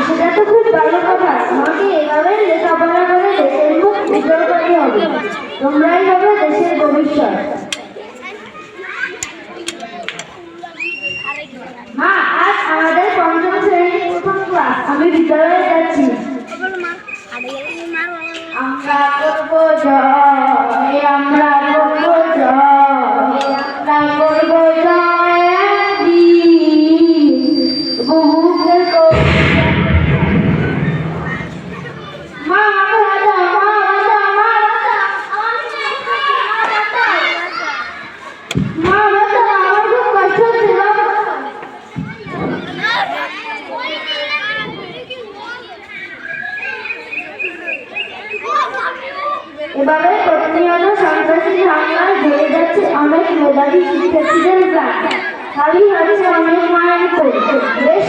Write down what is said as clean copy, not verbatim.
সেটা তো খুব ভালো কথা। আমাকে এভাবে লেখাপড়া করে দেশের মুখ উজ্জ্বল করতে হবে। তোমরাই হবে দেশের ভবিষ্যৎ। মা, আজ আমাদের পঞ্চম শ্রেণীর প্রথম ক্লাস। আমি বিদ্যালয়ে যাচ্ছি। আমরা করব জয়, আমরা করব জয়, আমরা করব জয় একদিন। বুকে মা, বাঁচাও, মা, বাঁচাও, মা, বাঁচাও। মা, বাঁচাও, আমার খুব কষ্ট হচ্ছে, মা, বাঁচাও। এভাবে প্রতিনিয়ত সন্ত্রাসী হামলায় বেড়ে যাচ্ছে অনেক মেধাবী শিক্ষার্থীদের প্রাণ। খালি হচ্ছে অনেক মায়ের কোল। দেশ